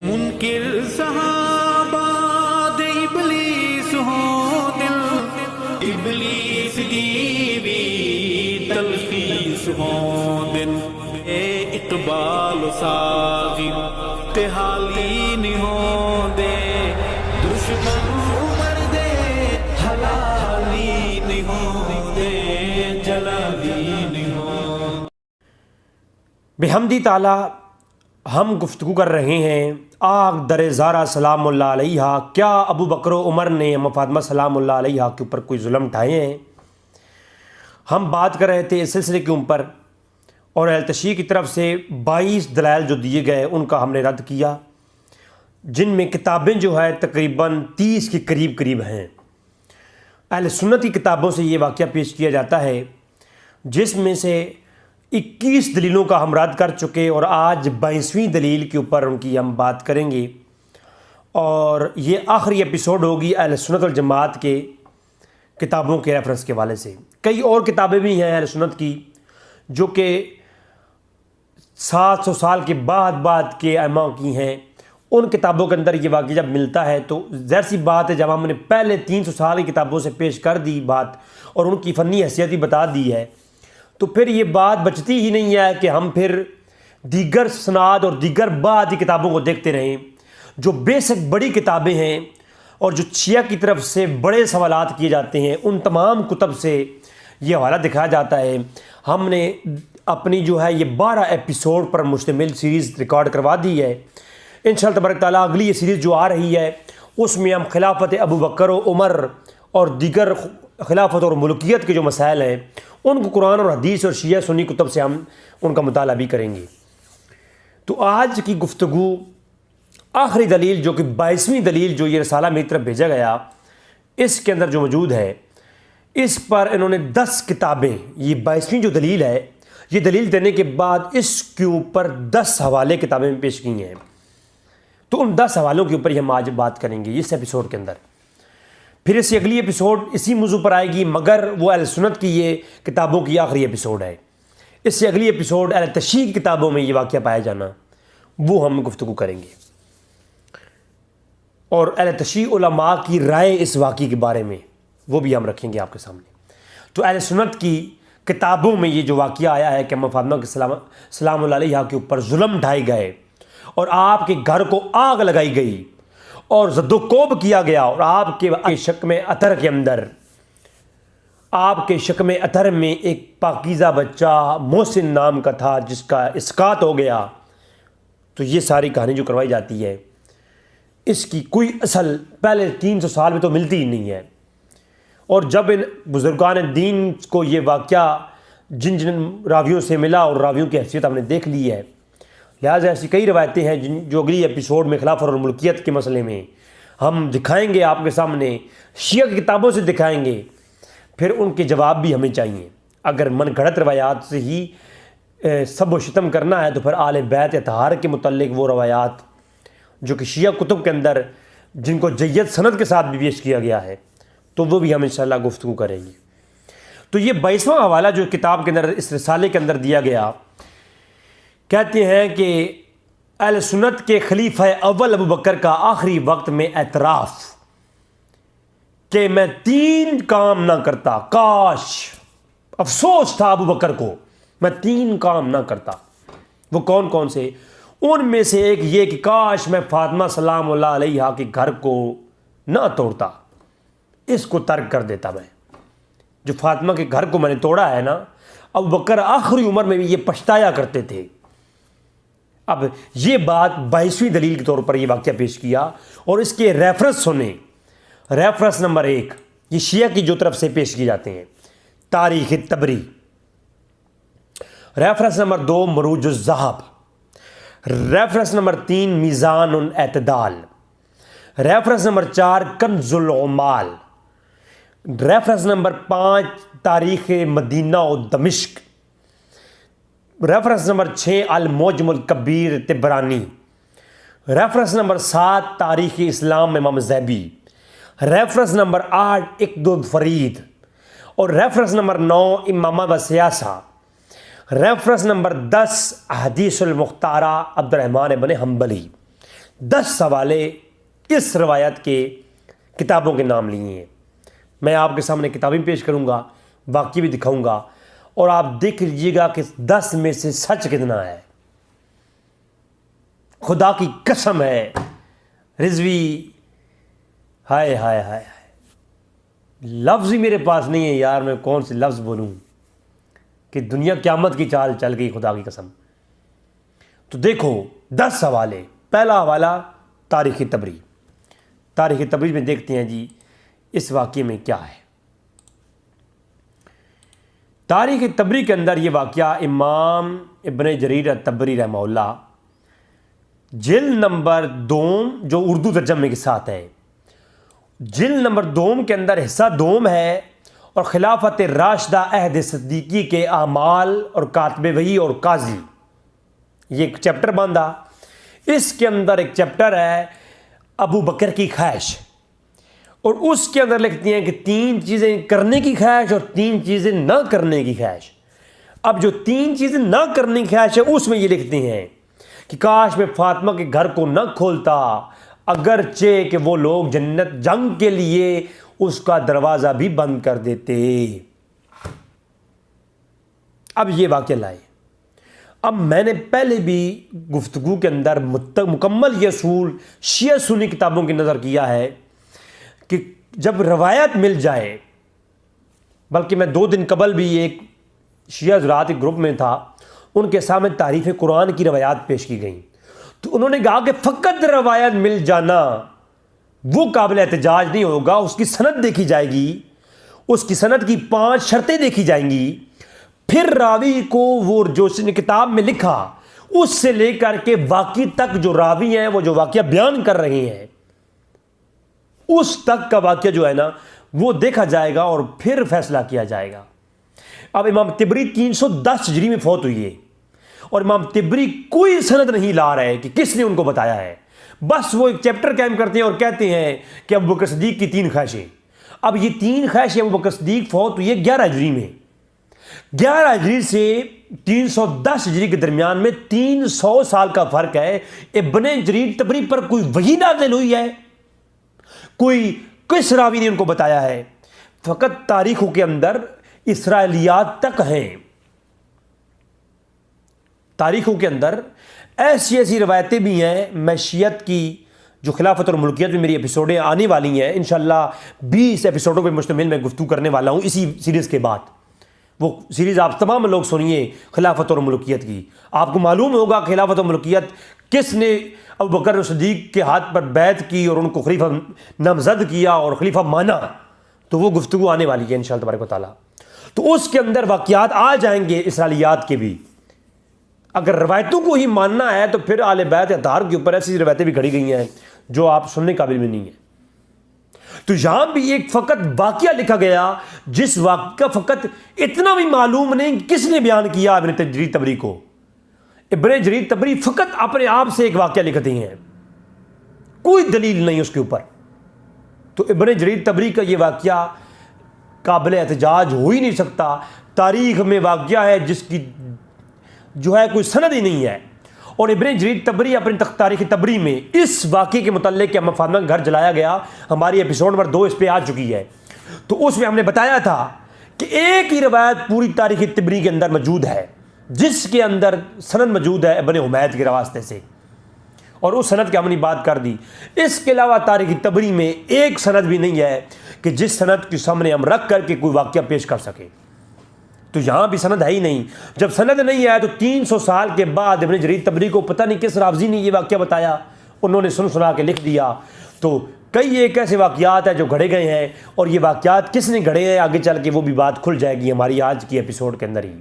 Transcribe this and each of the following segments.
منکر صحابہ دے ابلیس ہو دل، ابلیس دی بھی تلخیص ہو دل، اے اقبال و ساغر تے حالی نہیں ہو دے، دشمن عمر دے حلالی نہیں ہو دے، جلالی نہیں ہو۔ بحمدی تعالی ہم گفتگو کر رہے ہیں آگ در زارا سلام اللہ علیہ، کیا ابو بکر و عمر نے ام فاطمہ سلام اللہ علیہ کے اوپر کوئی ظلم ڈھائے ہیں۔ ہم بات کر رہے تھے اس سلسلے کے اوپر، اور اہل تشیع کی طرف سے 22 دلائل جو دیے گئے ان کا ہم نے رد کیا، جن میں کتابیں جو ہے تقریباً 30 کے قریب ہیں۔ اہل سنت کی کتابوں سے یہ واقعہ پیش کیا جاتا ہے، جس میں سے 21 دلیلوں کا ہم رد کر چکے، اور آج 22ویں دلیل کے اوپر ان کی ہم بات کریں گے، اور یہ آخری ایپیسوڈ ہوگی اہل سنت والجماعت کے کتابوں کے ریفرنس کے حوالے سے۔ کئی اور کتابیں بھی ہیں اہل سنت کی جو کہ 700 سال کے بعد کے ائمہ کی ہیں، ان کتابوں کے اندر یہ واقعہ جب ملتا ہے تو ظاہر سی بات ہے، جب ہم نے پہلے 300 سال کی کتابوں سے پیش کر دی بات اور ان کی فنی حیثیت ہی بتا دی ہے، تو پھر یہ بات بچتی ہی نہیں ہے کہ ہم پھر دیگر سناد اور دیگر بعد کی کتابوں کو دیکھتے رہیں۔ جو بیسک بڑی کتابیں ہیں اور جو شیعہ کی طرف سے بڑے سوالات کیے جاتے ہیں، ان تمام کتب سے یہ حوالہ دکھایا جاتا ہے۔ ہم نے اپنی جو ہے یہ 12 ایپیسوڈ پر مشتمل سیریز ریکارڈ کروا دی ہے۔ انشاءاللہ تبارک تعالیٰ اگلی یہ سیریز جو آ رہی ہے اس میں ہم خلافت ابو بکر و عمر اور دیگر خلافت اور ملکیت کے جو مسائل ہیں ان کو قرآن اور حدیث اور شیعہ سنی کتب سے ہم ان کا مطالعہ بھی کریں گے۔ تو آج کی گفتگو آخری دلیل جو کہ 22ویں دلیل جو یہ رسالہ میری طرف بھیجا گیا، اس کے اندر جو موجود ہے، اس پر انہوں نے 10 کتابیں، یہ 22ویں جو دلیل ہے، یہ دلیل دینے کے بعد اس کے اوپر 10 حوالے کتابیں پیش کی ہیں۔ تو ان 10 حوالوں کے اوپر ہی ہم آج بات کریں گے اس ایپیسوڈ کے اندر۔ پھر اس اگلی ایپیسوڈ اسی موضوع پر آئے گی، مگر وہ اہل سنت کی یہ کتابوں کی آخری ایپیسوڈ ہے۔ اس سے اگلی ایپیسوڈ اہل تشیع کی کتابوں میں یہ واقعہ پایا جانا، وہ ہم گفتگو کریں گے، اور اہل تشیع علماء کی رائے اس واقعے کے بارے میں وہ بھی ہم رکھیں گے آپ کے سامنے۔ تو اہل سنت کی کتابوں میں یہ جو واقعہ آیا ہے کہ ام فاطمہ کے سلام اللہ علیہ کے اوپر ظلم ڈھائے گئے اور آپ کے گھر کو آگ لگائی گئی اور زد و کوب کیا گیا، اور آپ کے شکم اطہر کے اندر، آپ کے شکم اطہر میں ایک پاکیزہ بچہ محسن نام کا تھا جس کا اسقاط ہو گیا، تو یہ ساری کہانی جو کروائی جاتی ہے اس کی کوئی اصل پہلے 300 سال میں تو ملتی ہی نہیں ہے۔ اور جب ان بزرگان دین کو یہ واقعہ جن راویوں سے ملا اور راویوں کی حیثیت ہم نے دیکھ لی ہے، لہٰذا ایسی کئی روایتیں ہیں جو اگلی ایپیسوڈ میں خلافت اور ملکیت کے مسئلے میں ہم دکھائیں گے آپ کے سامنے، شیعہ کی کتابوں سے دکھائیں گے، پھر ان کے جواب بھی ہمیں چاہیے۔ اگر من گھڑت روایات سے ہی سب و شتم کرنا ہے تو پھر آل بیت اطہار کے متعلق وہ روایات جو کہ شیعہ کتب کے اندر جن کو جید سند کے ساتھ بھی پیش کیا گیا ہے، تو وہ بھی ہم انشاءاللہ گفتگو کریں گے۔ تو یہ 22واں حوالہ جو کتاب کے اندر اس رسالے کے اندر دیا گیا، کہتے ہیں کہ اہل سنت کے خلیفہ اول ابو بکر کا آخری وقت میں اعتراف کہ میں 3 کام نہ کرتا، کاش، افسوس تھا ابو بکر کو میں 3 کام نہ کرتا۔ وہ کون کون سے؟ ان میں سے ایک یہ کہ کاش میں فاطمہ سلام اللہ علیہ کے گھر کو نہ توڑتا، اس کو ترک کر دیتا۔ میں جو فاطمہ کے گھر کو میں نے توڑا ہے نا، ابو بکر آخری عمر میں بھی یہ پچھتایا کرتے تھے۔ اب یہ بات 22ویں دلیل کے طور پر یہ واقعہ پیش کیا، اور اس کے ریفرنس سنیں۔ ریفرنس نمبر 1 یہ شیعہ کی جو طرف سے پیش کی جاتے ہیں، تاریخ طبری۔ ریفرنس نمبر 2 مروج الذہب۔ ریفرنس نمبر 3 میزان الاعتدال۔ ریفرنس نمبر 4 کنز العمال۔ ریفرنس نمبر 5 تاریخ مدینہ و دمشق۔ ریفرنس نمبر 6 المعجم الکبیر طبرانی۔ ریفرنس نمبر 7 تاریخ اسلام امام ذہبی۔ ریفرنس نمبر 8 عقد الفرید، اور ریفرنس نمبر 9 امامہ و سیاسہ۔ ریفرنس نمبر 10 حدیث المختارہ عبد الرحمن ابن حنبلی۔ 10 حوالے اس روایت کے کتابوں کے نام لیے ہیں. میں آپ کے سامنے کتابیں پیش کروں گا, واقعی بھی دکھاؤں گا, اور آپ دیکھ لیجیے گا کہ 10 میں سے سچ کتنا ہے. خدا کی قسم ہے رضوی, ہائے ہائے ہائے, لفظ ہی میرے پاس نہیں ہے یار, میں کون سے لفظ بولوں کہ دنیا قیامت کی چال چل گئی, خدا کی قسم. تو دیکھو 10 حوالے. پہلا حوالہ تاریخ طبری. تاریخ طبری میں دیکھتے ہیں جی اس واقعے میں کیا ہے. تاریخ طبری کے اندر یہ واقعہ امام ابن جریر الطبری رحمہ اللہ جلد نمبر 2 جو اردو ترجمے کے ساتھ ہے, جلد نمبر 2 کے اندر حصہ 2 ہے, اور خلافت راشدہ عہد صدیقی کے اعمال اور کاتب وحی اور قاضی, یہ ایک چیپٹر باندھا. اس کے اندر ایک چیپٹر ہے ابو بکر کی خواہش, اور اس کے اندر لکھتے ہیں کہ 3 چیزیں کرنے کی خواہش اور 3 چیزیں نہ کرنے کی خواہش. اب جو 3 چیزیں نہ کرنے کی خواہش ہے اس میں یہ لکھتے ہیں کہ کاش میں فاطمہ کے گھر کو نہ کھولتا, اگرچہ کہ وہ لوگ جنت جنگ کے لیے اس کا دروازہ بھی بند کر دیتے. اب یہ واقعہ لائے. اب میں نے پہلے بھی گفتگو کے اندر مکمل یہ اصول شیعہ سنی کتابوں کی نظر کیا ہے کہ جب روایت مل جائے, بلکہ میں 2 دن قبل بھی ایک شیعہ حضرات گروپ میں تھا, ان کے سامنے تعریف قرآن کی روایات پیش کی گئیں, تو انہوں نے کہا کہ فقط روایت مل جانا وہ قابل احتجاج نہیں ہوگا, اس کی سند دیکھی جائے گی, اس کی سند کی 5 شرطیں دیکھی جائیں گی, پھر راوی کو وہ جو اس نے کتاب میں لکھا اس سے لے کر کے واقعی تک جو راوی ہیں وہ جو واقعہ بیان کر رہے ہیں اس تک کا واقعہ جو ہے نا وہ دیکھا جائے گا اور پھر فیصلہ کیا جائے گا. اب امام طبری 310 ہجری میں فوت ہوئی ہے, اور امام طبری کوئی سند نہیں لا رہے کہ کس نے ان کو بتایا ہے, بس وہ ایک چیپٹر قائم کرتے ہیں اور کہتے ہیں کہ ابو بکر صدیق کی 3 خواہشیں. اب یہ 3 خواہشیں ابو بکر صدیق فوت ہوئی ہے 11 ہجری میں. 11 ہجری سے 310 ہجری کے درمیان میں 300 سال کا فرق ہے. ابن جریر طبری پر کوئی وحی نازل ہوئی ہے؟ کوئی کس راوی نے ان کو بتایا ہے؟ فقط تاریخوں کے اندر اسرائیلیات تک ہیں. تاریخوں کے اندر ایسی روایتیں بھی ہیں. میں شیعت کی جو خلافت اور ملکیت میں میری ایپیسوڈیں آنے والی ہیں, انشاءاللہ 20 ایپیسوڈوں پہ مشتمل میں گفتگو کرنے والا ہوں اسی سیریز کے بعد. وہ سیریز آپ تمام لوگ سنیے خلافت اور ملکیت کی. آپ کو معلوم ہوگا خلافت اور ملکیت کس نے ابو بکر صدیق کے ہاتھ پر بیعت کی اور ان کو خلیفہ نامزد کیا اور خلیفہ مانا, تو وہ گفتگو آنے والی ہے انشاءاللہ تبارک و تعالیٰ. تو اس کے اندر واقعات آ جائیں گے اسرائیلیات کے بھی. اگر روایتوں کو ہی ماننا ہے تو پھر اہل بیت اطہار کے اوپر ایسی روایتیں بھی کھڑی گئی ہیں جو آپ سننے قابل بھی نہیں ہیں. تو یہاں بھی ایک فقط واقعہ لکھا گیا جس واقعہ کا فقط اتنا بھی معلوم نہیں کس نے بیان کیا ابن جریر طبری کو. ابن جریر طبری فقط اپنے آپ سے ایک واقعہ لکھتے ہیں, کوئی دلیل نہیں اس کے اوپر. تو ابن جریر طبری کا یہ واقعہ قابل احتجاج ہو ہی نہیں سکتا. تاریخ میں واقعہ ہے جس کی جو ہے کوئی سند ہی نہیں ہے. اور ابن جریر طبری اپنی تاریخ طبری میں اس واقعے کے متعلق کہ فاطمہ کا گھر جلایا گیا, ہماری ایپیسوڈ نمبر 2 اس پہ آ چکی ہے, تو اس میں ہم نے بتایا تھا کہ ایک ہی روایت پوری تاریخ طبری کے اندر موجود ہے جس کے اندر سند موجود ہے ابن حمید کے واسطے سے, اور اس سند کی ہم نے بات کر دی. اس کے علاوہ تاریخ طبری میں ایک سند بھی نہیں ہے کہ جس سند کے سامنے ہم رکھ کر کے کوئی واقعہ پیش کر سکے. تو یہاں بھی سند ہے ہی نہیں. جب سند نہیں ہے تو 300 سال کے بعد ابن جریر طبری کو پتہ نہیں کس راوی نے یہ واقعہ بتایا, انہوں نے سنا کے لکھ دیا. تو کئی ایک ایسے واقعات ہیں جو گھڑے گئے ہیں, اور یہ واقعات کس نے گھڑے ہیں آگے چل کے وہ بھی بات کھل جائے گی ہماری آج کی ایپیسوڈ کے اندر ہی.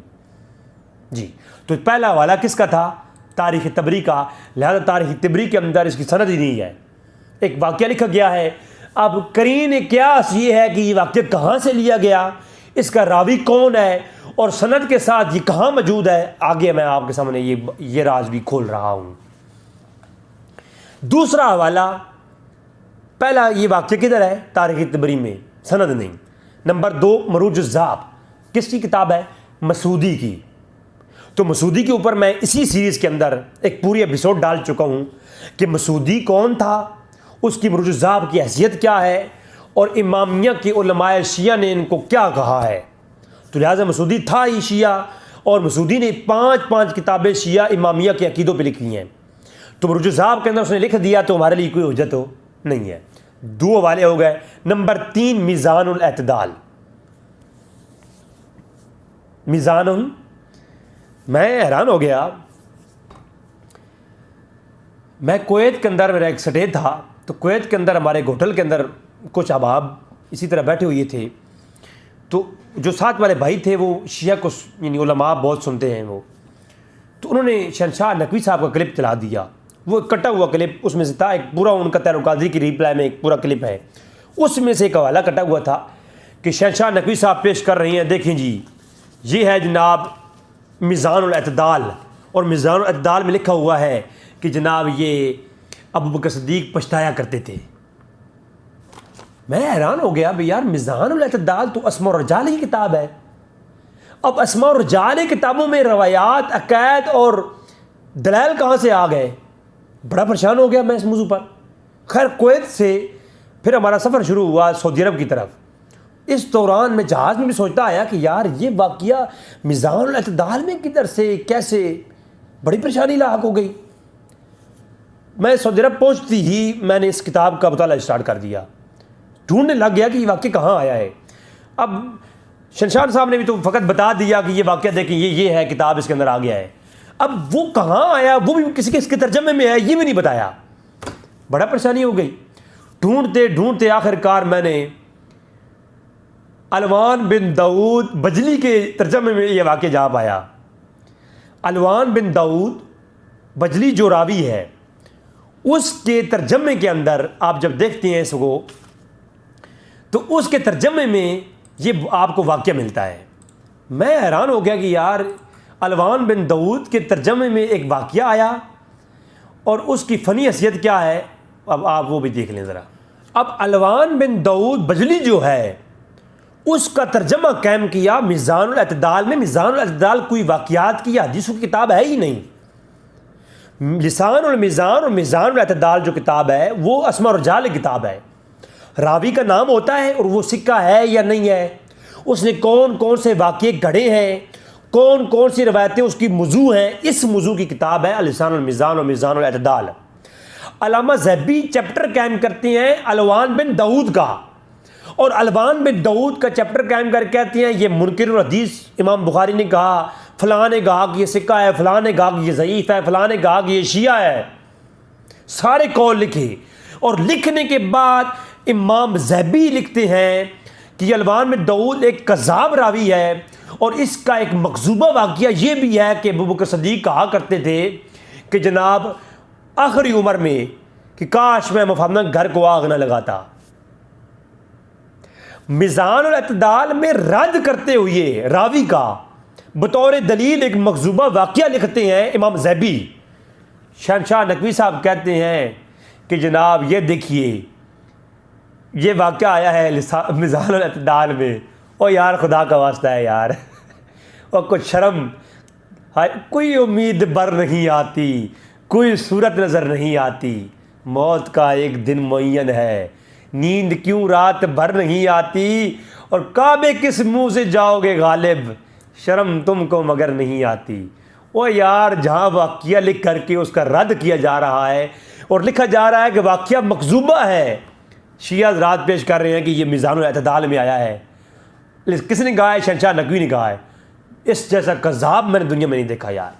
جی تو پہلا حوالہ کس کا تھا؟ تاریخ طبری کا. لہذا تاریخ طبری کے اندر اس کی سند ہی نہیں ہے, ایک واقعہ لکھا گیا ہے. اب قرین قیاس یہ ہے کہ یہ واقعہ کہاں سے لیا گیا, اس کا راوی کون ہے, اور سند کے ساتھ یہ کہاں موجود ہے. آگے میں آپ کے سامنے یہ راز بھی کھول رہا ہوں. دوسرا حوالہ, پہلا یہ واقعہ کدھر ہے؟ تاریخ طبری میں, سند نہیں. نمبر 2 مروج الذہب کس کی کتاب ہے؟ مسعودی کی. تو مسعودی کے اوپر میں اسی سیریز کے اندر ایک پوری ایپیسوڈ ڈال چکا ہوں کہ مسعودی کون تھا، اس کی مروج الذهب کی حیثیت کیا ہے، اور امامیہ کے علماء شیعہ نے ان کو کیا کہا ہے۔ تو لہٰذا مسعودی تھا ہی شیعہ، اور مسعودی نے 5 کتابیں شیعہ امامیہ کے عقیدوں پہ لکھی ہیں۔ تو مروج الذهب کے اندر اس نے لکھ دیا تو ہمارے لیے کوئی حجت ہو نہیں ہے۔ 2 حوالے ہو گئے۔ نمبر 3 میزان الاعتدال۔ میں حیران ہو گیا، میں کویت کے اندر، میرا ایک سٹے تھا، تو کویت کے اندر ہمارے ہوٹل کے اندر کچھ احباب اسی طرح بیٹھے ہوئے تھے، تو جو ساتھ والے بھائی تھے وہ شیعہ کو یعنی علماء بہت سنتے ہیں وہ، تو انہوں نے شہنشاہ نقوی صاحب کا کلپ چلا دیا، وہ کٹا ہوا کلپ اس میں سے تھا، ایک پورا ان کا تیر قادری کی ریپلائی میں ایک پورا کلپ ہے، اس میں سے ایک حوالہ کٹا ہوا تھا کہ شہنشاہ نقوی صاحب پیش کر رہی ہیں، دیکھیں جی یہ ہے جناب میزان الاعتدال، اور میزان الاعتدال میں لکھا ہوا ہے کہ جناب یہ ابو بکر صدیق پچھتایا کرتے تھے۔ میں حیران ہو گیا بھئی یار میزان الاعتدال تو اسماء الرجال کی کتاب ہے، اب اسماء الرجال کتابوں میں روایات، عقائد اور دلائل کہاں سے آ گئے؟ بڑا پریشان ہو گیا میں اس موضوع پر۔ خیر کویت سے پھر ہمارا سفر شروع ہوا سعودی عرب کی طرف۔ اس دوران میں جہاز میں بھی سوچتا آیا کہ یار یہ واقعہ میزان الاعتدال میں کدھر سے کیسے، بڑی پریشانی لاحق ہو گئی۔ میں سعودی عرب پہنچتی ہی میں نے اس کتاب کا مطالعہ اسٹارٹ کر دیا، ڈھونڈنے لگ گیا کہ یہ واقعہ کہاں آیا ہے۔ اب شنشان صاحب نے بھی تو فقط بتا دیا کہ یہ واقعہ دیکھیں یہ ہے کتاب اس کے اندر آ گیا ہے، اب وہ کہاں آیا وہ بھی کسی کے اس کے ترجمے میں ہے یہ بھی نہیں بتایا، بڑا پریشانی ہو گئی۔ ڈھونڈتے ڈھونڈتے آخر کار میں نے الوان بن داؤد بجلی کے ترجمے میں یہ واقعہ جا پایا۔ الوان بن داؤد بجلی جو راوی ہے اس کے ترجمے کے اندر آپ جب دیکھتے ہیں اس کو تو اس کے ترجمے میں یہ آپ کو واقعہ ملتا ہے۔ میں حیران ہو گیا کہ یار الوان بن داؤد کے ترجمے میں ایک واقعہ آیا اور اس کی فنی حیثیت کیا ہے، اب آپ وہ بھی دیکھ لیں ذرا۔ اب الوان بن داؤد بجلی جو ہے اس کا ترجمہ قائم کیا میزان الاعتدال میں۔ میزان الاعتدال کوئی واقعات کی یا حدیثوں کی کتاب ہے ہی نہیں۔ لسان المیزان اور میزان الاعتدال جو کتاب ہے وہ اسماء الرجال کتاب ہے، راوی کا نام ہوتا ہے اور وہ سکہ ہے یا نہیں ہے، اس نے کون کون سے واقعے گھڑے ہیں، کون کون سی روایتیں اس کی موضوع ہیں، اس موضوع کی کتاب ہے لسان المیزان اور میزان الاعتدال۔ علامہ ذہبی چیپٹر قائم کرتے ہیں الوان بن داؤد کا، اور الوان بن داؤد کا چیپٹر قائم کر کہتے ہیں یہ منکر الحدیث امام بخاری نے کہا، فلاں نے کہا کہ یہ سکہ ہے، فلاں نے کہا کہ یہ ضعیف ہے، فلاں نے کہا کہ یہ شیعہ ہے، سارے قول لکھے۔ اور لکھنے کے بعد امام ذہبی لکھتے ہیں کہ الوان بن داؤد ایک کذاب راوی ہے، اور اس کا ایک مکذوبہ واقعہ یہ بھی ہے کہ ابو بکر صدیق کہا کرتے تھے کہ جناب آخری عمر میں کہ کاش میں محمد گھر کو آگ نہ لگاتا۔ میزان الاعتدال میں رد کرتے ہوئے راوی کا بطور دلیل ایک مکذوبہ واقعہ لکھتے ہیں امام ذہبی۔ شہنشاہ نقوی صاحب کہتے ہیں کہ جناب یہ دیکھیے یہ واقعہ آیا ہے میزان الاعتدال میں۔ او یار خدا کا واسطہ ہے یار، اور کچھ شرم، کوئی امید بر نہیں آتی، کوئی صورت نظر نہیں آتی، موت کا ایک دن معین ہے، نیند کیوں رات بھر نہیں آتی، اور کعبے کس منہ سے جاؤ گے غالب، شرم تم کو مگر نہیں آتی۔ او یار جہاں واقعہ لکھ کر کے اس کا رد کیا جا رہا ہے اور لکھا جا رہا ہے کہ واقعہ مکذوبہ ہے، شیعہ حضرات پیش کر رہے ہیں کہ یہ میزان الاعتدال میں آیا ہے۔ کس نے کہا ہے؟ شہنشاہ نقوی نے کہا ہے۔ اس جیسا کذاب میں نے دنیا میں نہیں دیکھا یار،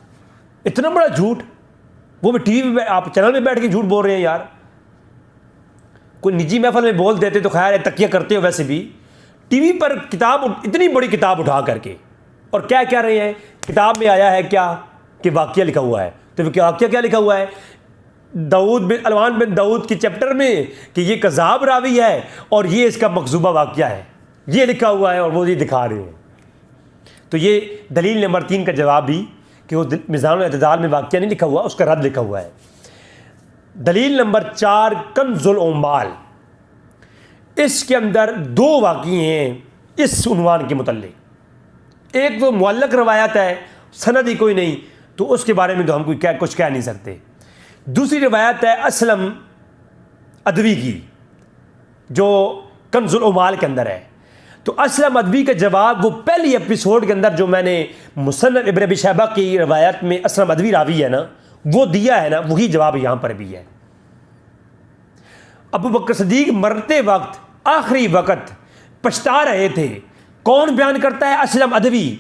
اتنا بڑا جھوٹ، وہ بھی ٹی وی پہ آپ چینل میں بیٹھ کے جھوٹ بول رہے ہیں یار۔ کوئی نجی محفل میں بول دیتے تو خیر ہے، تقیہ کرتے ہو، ویسے بھی ٹی وی پر کتاب، اتنی بڑی کتاب اٹھا کر کے، اور کیا کہہ رہے ہیں کتاب میں آیا ہے کیا کہ واقعہ لکھا ہوا ہے، تو واقعہ کیا لکھا ہوا ہے الوان بن داؤد کے چیپٹر میں کہ یہ کذاب راوی ہے اور یہ اس کا مکذوبہ واقعہ ہے، یہ لکھا ہوا ہے اور وہ یہ دکھا رہے ہیں۔ تو یہ دلیل نمبر 3 کا جواب بھی کہ وہ میزان الاعتدال میں واقعہ نہیں لکھا ہوا، اس کا رد لکھا ہوا ہے۔ دلیل نمبر 4 کنز العمال، اس کے اندر 2 واقعے ہیں اس عنوان کے متعلق۔ ایک تو معلق روایت ہے سند ہی کوئی نہیں، تو اس کے بارے میں تو ہم کوئی کچھ کہہ نہیں سکتے۔ دوسری روایت ہے اسلم ادوی کی، جو کنز العمال کے اندر ہے۔ تو اسلم ادوی کا جواب وہ پہلی ایپیسوڈ کے اندر جو میں نے مصنف ابن ابی شیبہ کی روایت میں اسلم ادوی راوی ہے نا وہ دیا ہے نا، وہی جواب یہاں پر بھی ہے۔ ابو بکر صدیق مرتے وقت آخری وقت پچھتا رہے تھے، کون بیان کرتا ہے؟ اسلم ادوی۔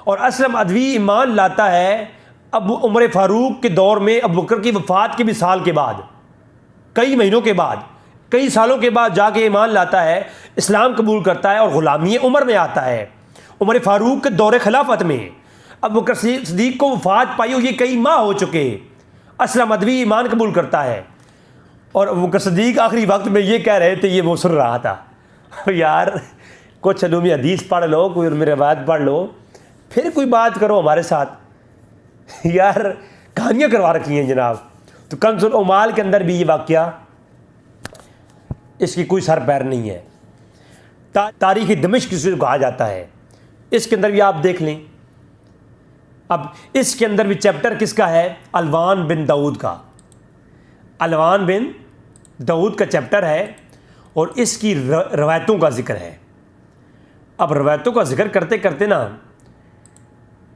اور اسلم ادوی ایمان لاتا ہے اب عمر فاروق کے دور میں ابو بکر کی وفات کے بھی سال کے بعد، کئی مہینوں کے بعد، کئی سالوں کے بعد جا کے ایمان لاتا ہے، اسلام قبول کرتا ہے اور غلامی عمر میں آتا ہے۔ عمر فاروق کے دور خلافت میں ابو بکر صدیق کو وفات پائی ہوئی کئی ماہ ہو چکے، اسلم ادوی ایمان قبول کرتا ہے، اور ابو بکر صدیق آخری وقت میں یہ کہہ رہے تھے، یہ وہ سن رہا تھا یار کچھ علوم حدیث پڑھ لو، کوئی علم روایت پڑھ لو، پھر کوئی بات کرو ہمارے ساتھ، یار کہانیاں کروا رکھی ہیں جناب۔ تو کنز العمال کے اندر بھی یہ واقعہ، اس کی کوئی سر پیر نہیں ہے۔ تاریخ دمشق جسے کہا جاتا ہے، اس کے اندر بھی آپ دیکھ لیں۔ اب اس کے اندر بھی چیپٹر کس کا ہے؟ الوان بن داؤد کا، الوان بن داؤد کا چیپٹر ہے، اور اس کی روایتوں کا ذکر ہے۔ اب روایتوں کا ذکر کرتے کرتے نا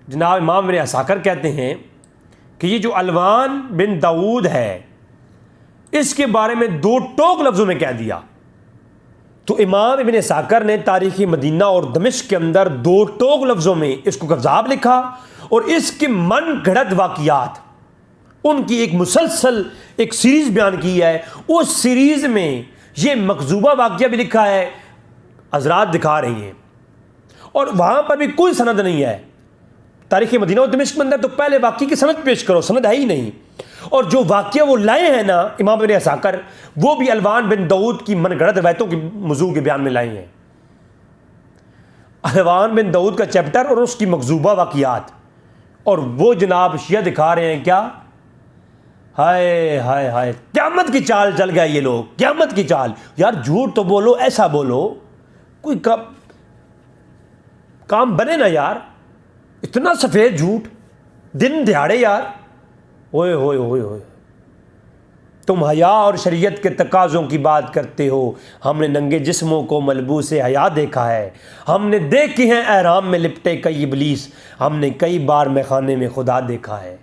جناب امام ابن عساکر کہتے ہیں کہ یہ جو الوان بن داؤد ہے اس کے بارے میں دو ٹوک لفظوں میں کہہ دیا۔ تو امام ابن عساکر نے تاریخ مدینہ اور دمشق کے اندر دو ٹوک لفظوں میں اس کو کذاب لکھا، اور اس کے من گھڑت واقعات ان کی ایک مسلسل ایک سیریز بیان کی ہے۔ اس سیریز میں یہ مکذوبہ واقعہ بھی لکھا ہے، حضرات دکھا رہی ہیں، اور وہاں پر بھی کوئی سند نہیں ہے۔ تاریخ مدینہ اور دمشق میں اندر تو پہلے واقعے کی سند پیش کرو، سند ہے ہی نہیں، اور جو واقعہ وہ لائے ہیں نا امام ابن عساکر، وہ بھی الوان بن داؤد کی من گھڑت روایتوں کے موضوع کے بیان میں لائے ہیں۔ الوان بن داؤد کا چیپٹر اور اس کی مکذوبہ واقعات، اور وہ جناب شیعہ دکھا رہے ہیں کیا، ہائے ہائے ہائے، قیامت کی چال چل گیا یہ لوگ، قیامت کی چال۔ یار جھوٹ تو بولو، ایسا بولو کوئی کام بنے نا یار، اتنا سفید جھوٹ دن دہاڑے یار، اوئے ہوئے ہوئے ہوئے۔ تم حیا اور شریعت کے تقاضوں کی بات کرتے ہو، ہم نے ننگے جسموں کو ملبوس حیا دیکھا ہے، ہم نے دیکھی ہیں احرام میں لپٹے کئی ابلیس، ہم نے کئی بار میخانے میں خدا دیکھا ہے۔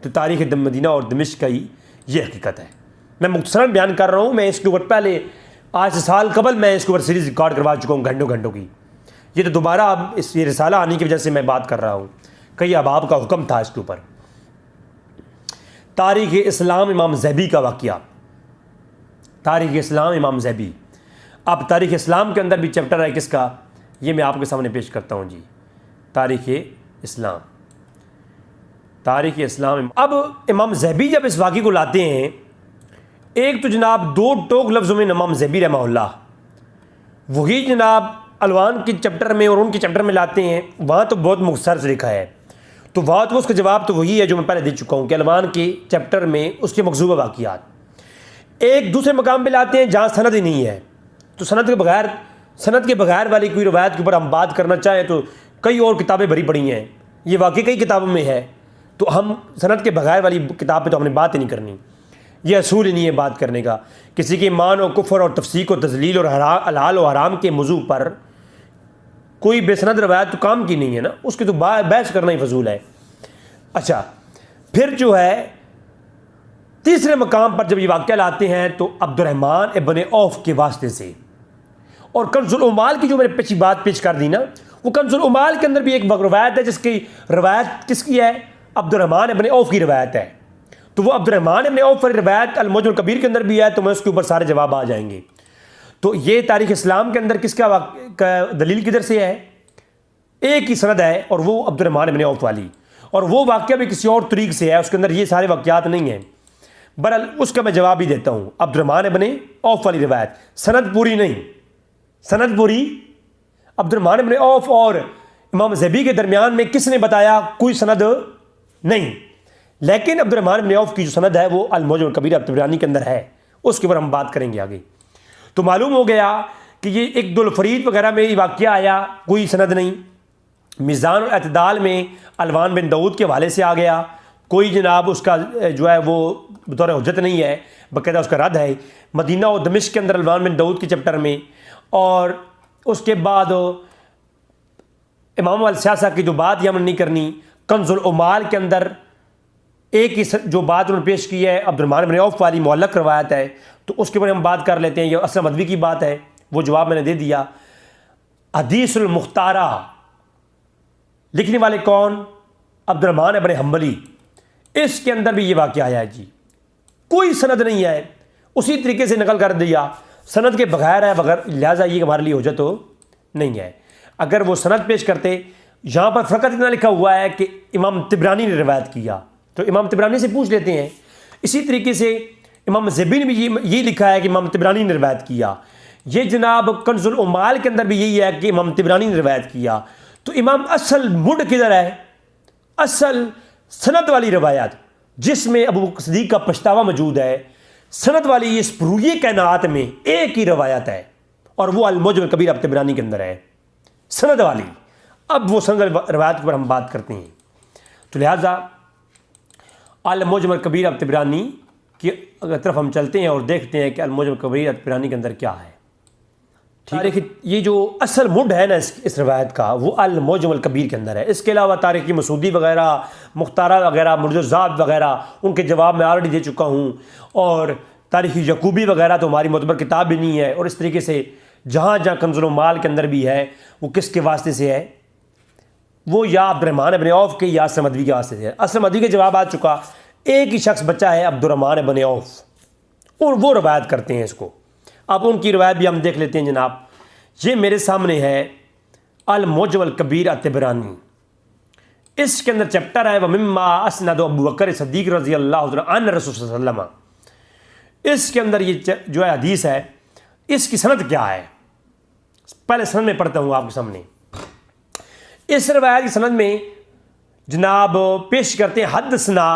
تو تاریخ مدینہ اور دمشق کا یہ حقیقت ہے۔ میں مختصراً بیان کر رہا ہوں، میں اس کے اوپر پہلے آج سے سال قبل میں اس کے اوپر سیریز ریکارڈ کروا چکا ہوں گھنٹوں گھنٹوں کی، یہ تو دوبارہ اب اس یہ رسالہ آنے کی وجہ سے میں بات کر رہا ہوں، کئی ابواب کا حکم تھا اس کے اوپر۔ تاریخ اسلام امام زیبی کا واقعہ، تاریخ اسلام امام زیبی۔ اب تاریخ اسلام کے اندر بھی چیپٹر ہے کس کا، یہ میں آپ کے سامنے پیش کرتا ہوں جی، تاریخ اسلام، تاریخ اسلام۔ اب امام زیبی جب اس واقعے کو لاتے ہیں، ایک تو جناب دو ٹوک لفظوں میں امام زیبی رحمہ اللہ، وہی جناب الوان کے چیپٹر میں اور ان کے چیپٹر میں لاتے ہیں، وہاں تو بہت مختصر سے لکھا ہے، تو وہاں تو اس کا جواب تو وہی ہے جو میں پہلے دے چکا ہوں کہ الوان کے چیپٹر میں اس کے مکذوبہ واقعات۔ ایک دوسرے مقام پہ لاتے ہیں جہاں سند ہی نہیں ہے، تو سند کے بغیر والی کوئی روایت کے اوپر ہم بات کرنا چاہیں تو کئی اور کتابیں بھری پڑی ہیں، یہ واقعی کئی کتابوں میں ہے، تو ہم سند کے بغیر والی کتاب پہ تو ہم نے بات ہی نہیں کرنی، یہ اصول ہی نہیں ہے بات کرنے کا۔ کسی کے ایمان و کفر اور تفسیق و تذلیل اور حلال و حرام کے موضوع پر کوئی بے سند روایت تو کام کی نہیں ہے نا، اس کی تو بحث کرنا ہی فضول ہے۔ اچھا، پھر جو ہے تیسرے مقام پر جب یہ واقعہ لاتے ہیں تو عبد الرحمن ابن عوف کے واسطے سے، اور کنز العمال کی جو میں نے پچھلی بات پیش کر دی نا، وہ کنز العمال کے اندر بھی ایک روایت ہے جس کی روایت کس کی ہے؟ عبد الرحمن ابن عوف کی روایت ہے، تو وہ عبد الرحمن ابن عوف کی روایت المعجم الکبیر کے اندر بھی ہے، تو میں اس کے اوپر سارے جواب آ جائیں گے۔ تو یہ تاریخ اسلام کے اندر کس کا دلیل کدھر سے ہے؟ ایک ہی سند ہے، اور وہ عبد الرحمن ابن عوف والی، اور وہ واقعہ بھی کسی اور طریق سے ہے، اس کے اندر یہ سارے واقعات نہیں ہیں، بہرحال اس کا میں جواب ہی دیتا ہوں۔ عبد الرحمن ابن عوف والی روایت، سند پوری نہیں، سند پوری عبد الرحمن ابن عوف اور امام زیبی کے درمیان میں کس نے بتایا؟ کوئی سند نہیں، لیکن عبد الرحمن ابن عوف کی جو سند ہے وہ المعجم الکبیر طبرانی کے اندر ہے، اس کے اوپر ہم بات کریں گے آگے۔ تو معلوم ہو گیا کہ یہ ایک دو الفرید وغیرہ میں یہ واقعہ آیا، کوئی سند نہیں، میزان الاعتدال میں الوان بن داؤد کے حوالے سے آ گیا، کوئی جناب اس کا جو ہے وہ بطور حجت نہیں ہے، باقاعدہ اس کا رد ہے مدینہ و دمشق کے اندر الوان بن داؤد کے چیپٹر میں۔ اور اس کے بعد امام السیاسہ کی جو بات یہ ہم نے نہیں کرنی، کنز العمال کے اندر ایک ہی جو بات انہوں نے پیش کی ہے عبد الرحمن بن عوف والی معلق روایت ہے، تو اس کے بارے میں ہم بات کر لیتے ہیں۔ یہ اسلم ادوی کی بات ہے، وہ جواب میں نے دے دیا۔ حدیث المختارہ لکھنے والے کون؟ عبد الرحمن ابن حنبلی۔ اس کے اندر بھی یہ واقعہ آیا ہے جی، کوئی سند نہیں ہے، اسی طریقے سے نقل کر دیا، سند کے بغیر ہے، بغیر لہٰذا یہ ہمارے لیے حجت تو نہیں ہے۔ اگر وہ سند پیش کرتے، یہاں پر فقط اتنا لکھا ہوا ہے کہ امام طبرانی نے روایت کیا، تو امام طبرانی سے پوچھ لیتے ہیں۔ اسی طریقے سے امام زبی نے بھی یہ لکھا ہے کہ امام طبرانی نے روایت کیا، یہ جناب کنز العمال کے اندر بھی یہی ہے کہ امام طبرانی نے روایت کیا۔ تو امام اصل مڈ کدھر ہے؟ اصل سند والی روایت جس میں ابو بکر صدیق کا پچھتاوا موجود ہے، سند والی اس پوری کائنات میں ایک ہی روایت ہے، اور وہ المعجم الکبیر اب طبرانی کے اندر ہے، سند والی۔ اب وہ سند روایت پر ہم بات کرتے ہیں، تو لہٰذا المعجم الکبیر اب طبرانی کی طرف ہم چلتے ہیں اور دیکھتے ہیں کہ المعجم الکبیر اب طبرانی کے اندر کیا ہے۔ تاریخ یہ جو اصل مڈ ہے نا اس روایت کا، وہ المعجم الکبیر کے اندر ہے۔ اس کے علاوہ تاریخی مسعودی وغیرہ، مختارہ وغیرہ، مرج الذات وغیرہ، ان کے جواب میں آلریڈی دے چکا ہوں، اور تاریخی یعقوبی وغیرہ تو ہماری معتبر کتاب بھی نہیں ہے۔ اور اس طریقے سے جہاں جہاں کنز العمال کے اندر بھی ہے، وہ کس کے واسطے سے ہے؟ وہ یا عبد الرحمن ابن عوف کے یا اسلم ادوی کے واسطے سے ہے۔ اسلم ادوی کے جواب آ چکا، ایک ہی شخص بچہ ہے عبد الرحمن ابن عوف، اور وہ روایت کرتے ہیں اس کو۔ اب ان کی روایت بھی ہم دیکھ لیتے ہیں جناب۔ یہ میرے سامنے ہے المعجم الکبیر الطبرانی، اس کے اندر چیپٹر ہے وَمِمَّا أَسْنَدُ ابو بکر صدیق رضی اللہ عنہ عن رسول صلی اللہ علیہ وسلم۔ اس کے اندر یہ جو ہے حدیث ہے، اس کی سند کیا ہے؟ پہلے سند میں پڑھتا ہوں آپ کے سامنے۔ اس روایت کی سند میں جناب پیش کرتے ہیں حدثنا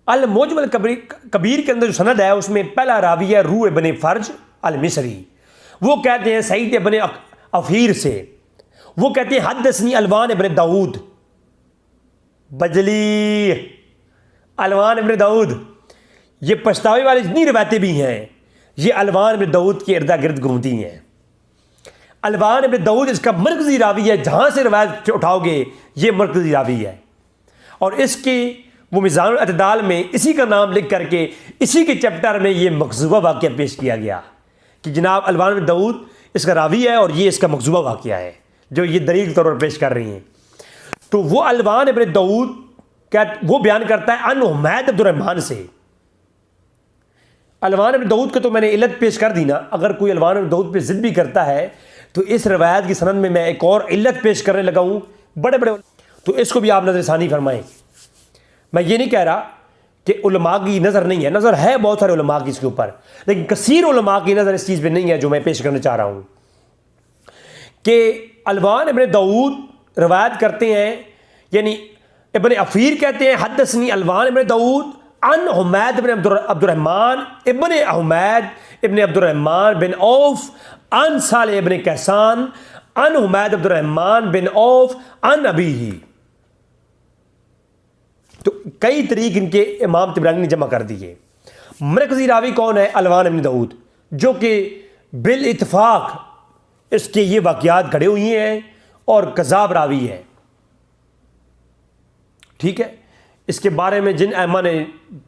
المعجم الکبیر کے اندر جو سند ہے اس میں پہلا راوی ہے روح ابن فرج المصری، وہ کہتے ہیں سعید ابن عفیر سے، وہ کہتے ہیں حدثنی الوان ابن داؤد بجلی، الوان ابن داؤد۔ یہ پچھتاوے والی جتنی روایتیں بھی ہیں یہ الوان ابن داؤد کے اردا گرد گھومتی ہیں۔ الوان ابن داؤد اس کا مرکزی راوی ہے، جہاں سے روایت اٹھاؤ گے یہ مرکزی راوی ہے، اور اس کی وہ میزان الاعتدال میں اسی کا نام لکھ کر کے اسی کے چیپٹر میں یہ مکذوبہ واقعہ پیش کیا گیا کہ جناب الوان بن داؤد اس کا راوی ہے اور یہ اس کا مکذوبہ واقعہ ہے جو یہ دلیل طور پر پیش کر رہی ہیں۔ تو وہ الوان ابن داؤد وہ بیان کرتا ہے ان حمید عبد الرحمن سے۔ الوان ابن داؤد کو تو میں نے علت پیش کر دی نا، اگر کوئی الوان ابن داؤد پہ ضد بھی کرتا ہے تو اس روایت کی سند میں ایک اور علت پیش کرنے لگا ہوں بڑے بڑے، تو اس کو بھی آپ نظر ثانی فرمائیں۔ میں یہ نہیں کہہ رہا کہ علماء کی نظر نہیں ہے، نظر ہے بہت سارے علماء کی اس کے اوپر، لیکن کثیر علماء کی نظر اس چیز پہ نہیں ہے جو میں پیش کرنا چاہ رہا ہوں کہ الوان ابن داؤد روایت کرتے ہیں، یعنی ابن عفیر کہتے ہیں حدثنی الوان ابن داؤد ان حمید بن عبد الرحمن ابن حمید ابن عبد الرحمن بن عوف ان صالح ابن کیسان ان حمید عبد الرحمن بن عوف ان ابیہ۔ تو کئی طریق ان کے امام طبرانی نے جمع کر دیے۔ مرکزی راوی کون ہے؟ الوان ابن داؤد، جو کہ بالاتفاق اس کے یہ واقعات گھڑے ہوئی ہیں اور کذاب راوی ہے، ٹھیک ہے۔ اس کے بارے میں جن ائمہ نے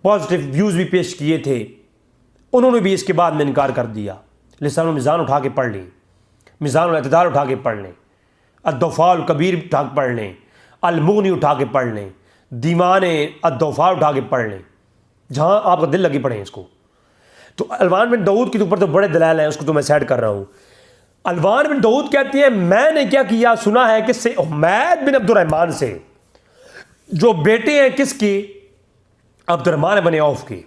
پازیٹیو ویوز بھی پیش کیے تھے انہوں نے بھی اس کے بعد میں انکار کر دیا۔ لسان المیزان اٹھا کے پڑھ لیں، میزان الاعتدال اٹھا کے پڑھ لیں، الضعفاء الکبیر اٹھا کے پڑھ لیں، المغنی اٹھا کے پڑھ لیں، دیوان الضعفاء اٹھا کے پڑھ لیں، جہاں آپ کا دل لگی پڑھیں اس کو۔ تو الوان بن داؤد کے اوپر تو بڑے دلائل ہیں، اس کو تو میں سیڈ کر رہا ہوں۔ الوان بن داؤد کہتے ہیں میں نے کیا کیا، سنا ہے کس سے؟ حمید بن عبد الرحمن سے، جو بیٹے ہیں کس کی؟ عبد الرحمن بن عوف کے۔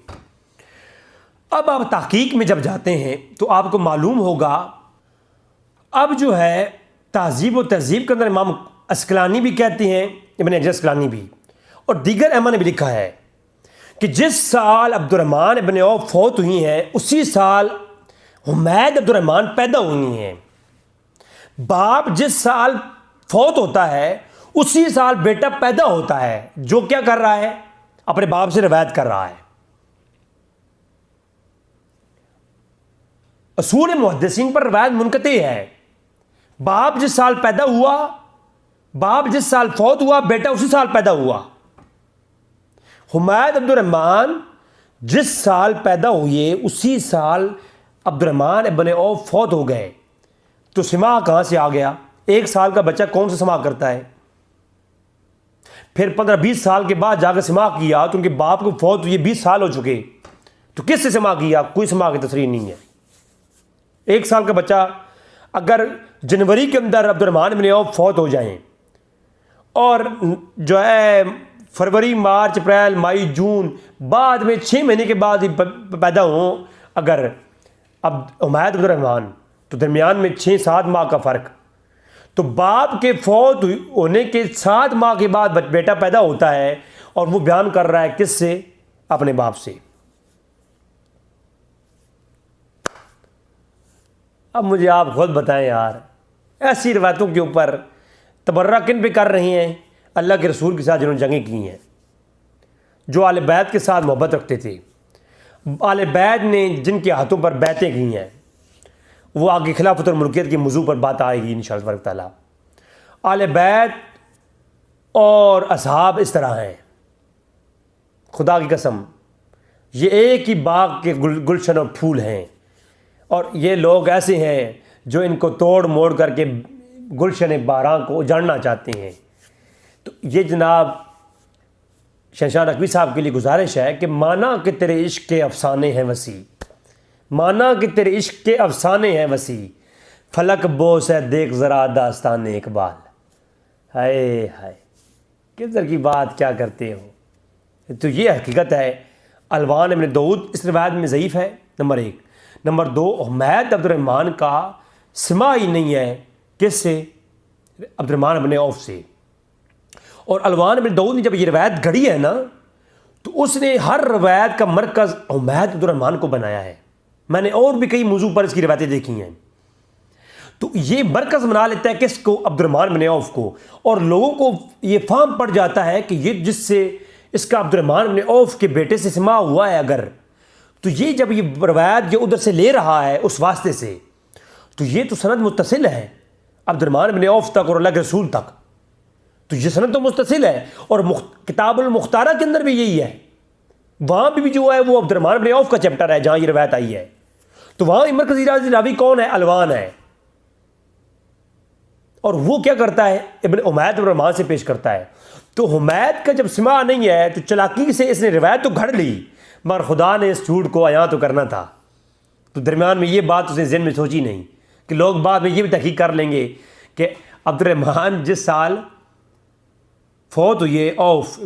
اب آپ تحقیق میں جب جاتے ہیں تو آپ کو معلوم ہوگا، اب جو ہے تہذیب و تہذیب کے اندر امام اسقلانی بھی کہتے ہیں، ابن حجر اسقلانی بھی، اور دیگر ائمہ نے بھی لکھا ہے کہ جس سال عبد الرحمن ابن عوف فوت ہوئی ہیں اسی سال حمید عبد الرحمن پیدا ہوئی ہیں. باپ جس سال فوت ہوتا ہے اسی سال بیٹا پیدا ہوتا ہے، جو کیا کر رہا ہے؟ اپنے باپ سے روایت کر رہا ہے. اصول محدثین پر روایت منقطع ہے. باپ جس سال پیدا ہوا، باپ جس سال فوت ہوا، بیٹا اسی سال پیدا ہوا. حمید عبد الرحمن جس سال پیدا ہوئے اسی سال عبد الرحمن ابن عوف فوت ہو گئے. تو سماع کہاں سے آ گیا؟ 1 سال کا بچہ کون سا سماع کرتا ہے؟ پھر 15-20 سال کے بعد جا کے سماع کیا تو ان کے باپ کو فوت ہوئے 20 سال ہو چکے، تو کس سے سماع کیا؟ کوئی سماع کی تصریح نہیں ہے. 1 سال کا بچہ اگر جنوری کے اندر عبد الرحمن ابن عوف فوت ہو جائیں اور جو ہے فروری، مارچ، اپریل، مئی، جون، بعد میں 6 مہینے کے بعد ہی پیدا ہوں اگر اب حمید عبد الرحمن، تو درمیان میں 6-7 ماہ کا فرق. تو باپ کے فوت ہونے کے 7 ماہ کے بعد بیٹا پیدا ہوتا ہے اور وہ بیان کر رہا ہے کس سے؟ اپنے باپ سے. اب مجھے آپ خود بتائیں یار، ایسی روایتوں کے اوپر تبرہ کن پہ کر رہی ہیں؟ اللہ کے رسول کے ساتھ جنہوں نے جنگیں کی ہیں، جو آل بیت کے ساتھ محبت رکھتے تھے، آل بیت نے جن کے ہاتھوں پر بیعتیں کی ہیں. وہ آگے خلافت اور ملکیت کے موضوع پر بات آئے گی انشاءاللہ تعالیٰ. آل بیت اور اصحاب اس طرح ہیں، خدا کی قسم یہ ایک ہی باغ کے گلشن اور پھول ہیں، اور یہ لوگ ایسے ہیں جو ان کو توڑ موڑ کر کے گلشن بہاراں کو اجاڑنا چاہتے ہیں. تو یہ جناب شہنشاہ نقوی صاحب کے لیے گزارش ہے کہ مانا کہ تیرے عشق کے افسانے ہیں وسیع، مانا کہ تیرے عشق کے افسانے ہیں وسیع، فلک بوس ہے دیکھ ذرا داستان اقبال. ہائے ہائے کدھر کی بات کیا کرتے ہو. تو یہ حقیقت ہے. الوان ابن داؤد اس روایت میں ضعیف ہے، نمبر 1. نمبر 2، حمید عبد الرحمن کا سماع ہی نہیں ہے کس سے؟ عبد الرحمن ابن عوف سے. اور الوان ابن داؤد نے جب یہ روایت گھڑی ہے نا تو اس نے ہر روایت کا مرکز حمید عبد الرحمن کو بنایا ہے. میں نے اور بھی کئی موضوع پر اس کی روایتیں دیکھی ہیں. تو یہ مرکز بنا لیتا ہے کس کو؟ عبد الرحمن بن عوف کو. اور لوگوں کو یہ فہم پڑ جاتا ہے کہ یہ جس سے اس کا عبد الرحمن بن عوف کے بیٹے سے سماع ہوا ہے اگر، تو یہ جب یہ روایت یہ ادھر سے لے رہا ہے اس واسطے سے، تو یہ تو سند متصل ہے عبد الرحمن بن عوف تک اور اللہ کے رسول تک. تو یہ سند تو متصل ہے. اور کتاب المختارہ کے اندر بھی یہی ہے، وہاں بھی جو ہے وہ عبد الرحمن بن عوف کا چیپٹر ہے جہاں یہ روایت آئی ہے. تو وہاں مرکزی راوی کون ہے؟ الوان ہے. اور وہ کیا کرتا ہے؟ ابن حمید ابن الرحمن سے پیش کرتا ہے. تو حمید کا جب سماع نہیں ہے تو چلاکی سے اس نے روایت تو گھڑ لی، مگر خدا نے اس جھوٹ کو عیاں تو کرنا تھا. تو درمیان میں یہ بات اس نے ذہن میں سوچی نہیں کہ لوگ بعد میں یہ بھی تحقیق کر لیں گے کہ عبد الرحمن جس سال فوت ہوئے عوف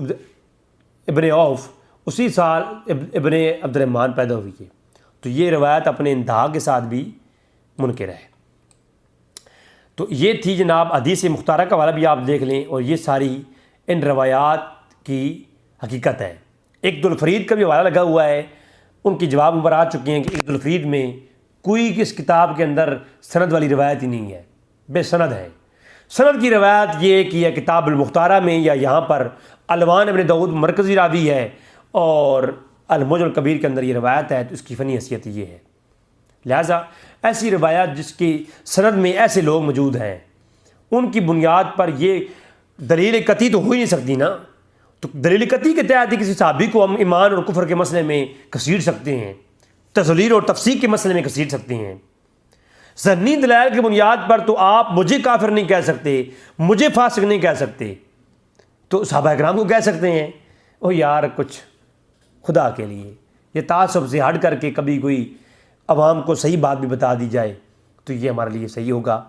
ابن عوف اسی سال ابن عبد الرحمن پیدا ہوئی ہے. تو یہ روایت اپنے انتہا کے ساتھ بھی منکر ہے. تو یہ تھی جناب حدیث مختارہ کا حوالہ بھی آپ دیکھ لیں، اور یہ ساری ان روایات کی حقیقت ہے. عقد الفرید کا بھی حوالہ لگا ہوا ہے، ان کی جواب اوپر آ چکے ہیں کہ عقد الفرید میں کوئی کس کتاب کے اندر سند والی روایت ہی نہیں ہے، بے سند ہے. سند کی روایت یہ کہ کتاب المختارہ میں یا یہاں پر الوان ابن داؤد مرکزی راوی ہے، اور المعجم الکبیر کے اندر یہ روایت ہے، تو اس کی فنی حیثیت یہ ہے. لہٰذا ایسی روایات جس کی سند میں ایسے لوگ موجود ہیں ان کی بنیاد پر یہ دلیل قطعی تو ہو ہی نہیں سکتی نا. تو دلیل قطعی کے تحت ہی کسی صحابی کو ہم ایمان اور کفر کے مسئلے میں گھسیٹ سکتے ہیں، تذلیل اور تفسیق کے مسئلے میں گھسیٹ سکتے ہیں. ظنی دلائل کی بنیاد پر تو آپ مجھے کافر نہیں کہہ سکتے، مجھے فاسق نہیں کہہ سکتے، تو صحابہ کرام کو کہہ سکتے ہیں. او یار کچھ خدا کے لیے یہ تعصب سے ہٹ کر کے کبھی کوئی عوام کو صحیح بات بھی بتا دی جائے تو یہ ہمارے لیے صحیح ہوگا.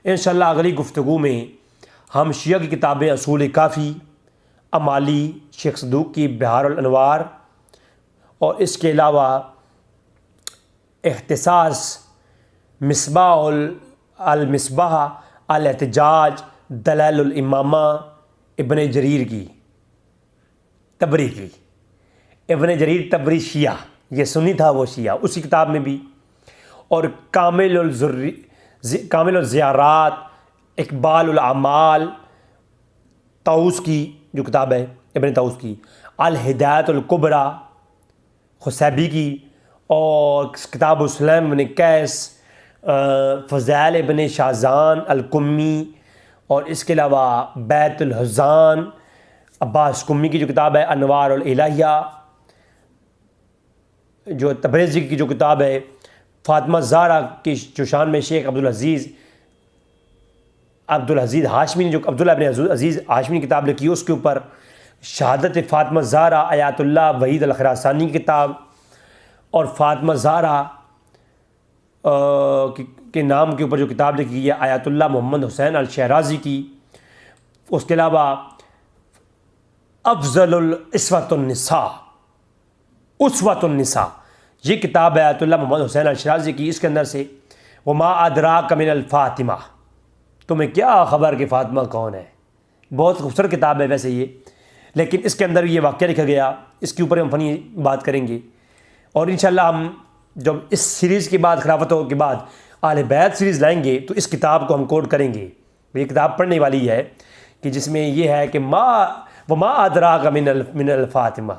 انشاءاللہ اگلی گفتگو میں ہم شیعہ کی کتابیں اصول کافی، امالی، شیخ صدوق کی بہار الانوار، اور اس کے علاوہ اختصاص، مصباح المصباح، الاحتجاج، دلائل الامامہ، ابن جریر کی، تبری کی، ابن جریر طبری شیعہ، یہ سنی تھا وہ شیعہ، اسی کتاب میں بھی، اور کامل الزیارات، اقبال الاعمال، طاؤس کی جو کتاب ہے ابن طاؤس کی، الہدایۃ الکبریٰ خصیبی کی، اور کتاب سلیم بن قیس، فضائل ابن شاذان القمی، اور اس کے علاوہ بیت الحزان عباس قمی کی جو کتاب ہے انوار الالہیہ، جو تبریزی کی جو کتاب ہے فاطمہ زہرا کی جو شان میں شیخ عبدالعزیز ہاشمی نے جو عبداللہ ابن عزیز ہاشمی کی کتاب لکھی ہے، اس کے اوپر شہادت فاطمہ زہرا آیات اللہ وحید الخراسانی کی کتاب، اور فاطمہ زہرا کے نام کے اوپر جو کتاب لکھی ہے آیات اللہ محمد حسین الشہرازی کی، اس کے علاوہ افضل الاسوۃ النساء، اسوۃ النساء، یہ کتاب ہے آیت اللہ محمد حسین الشہرازی کی، اس کے اندر سے وما ادراک من الفاطمہ، تمہیں کیا خبر کہ فاطمہ کون ہے، بہت خوبصورت کتاب ہے ویسے یہ، لیکن اس کے اندر یہ واقعہ لکھا گیا، اس کے اوپر ہم فنی بات کریں گے، اور انشاءاللہ ہم جب اس سیریز کے بعد خلافتوں کے بعد اہل بیت سیریز لائیں گے تو اس کتاب کو ہم کوٹ کریں گے، یہ کتاب پڑھنے والی ہے کہ جس میں یہ ہے کہ وما ادراک من الفاطمہ،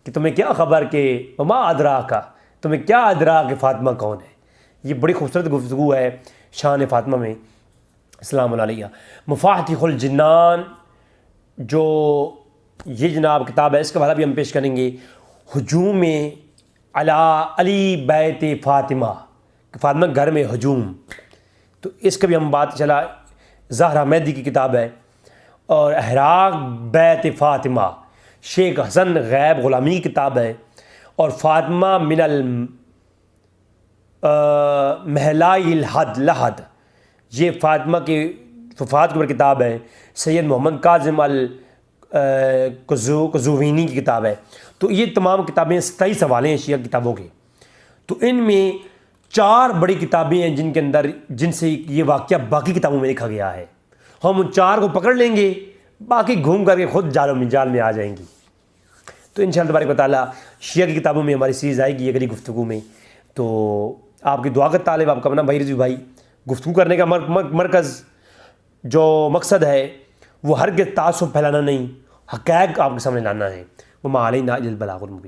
کہ تمہیں کیا خبر کہ وما ادراک، تمہیں کیا ادراک کہ فاطمہ کون ہے۔ یہ بڑی خوبصورت گفتگو ہے شان فاطمہ میں السلام علیہ۔ مفاتیح الجنان جو یہ جناب کتاب ہے، اس کا حوالہ بھی ہم پیش کریں گے، ہجوم علی بیت فاطمہ، فاطمہ گھر میں ہجوم، تو اس کا بھی ہم بات چلا، زہرا مہدی کی کتاب ہے، اور احراق بیت فاطمہ شیخ حسن غیب غلامی کی کتاب ہے، اور فاطمہ من محلائی الحد لحد، یہ فاطمہ کے وفات کے اوپر کتاب ہے، سید محمد کاظم القزوینی کی کتاب ہے۔ تو یہ تمام کتابیں 27 حوالے ہیں شیعہ کتابوں کے، تو ان میں 4 بڑی کتابیں ہیں جن کے اندر جن سے یہ واقعہ باقی کتابوں میں لکھا گیا ہے، ہم ان 4 کو پکڑ لیں گے، باقی گھوم کر کے خود جال میں آ جائیں گی۔ تو انشاءاللہ تبارک و تعالیٰ شیعہ کی کتابوں میں ہماری سیریز آئے گی اگلی گفتگو میں، تو آپ کی دعا کا طالب آپ کا اپنا بھائی رضوی بھائی، گفتگو کرنے کا مرکز جو مقصد ہے وہ ہرگز تعصب پھیلانا نہیں، حقائق آپ کے سامنے لانا ہے۔ وما علینا الا البلاغ المبین۔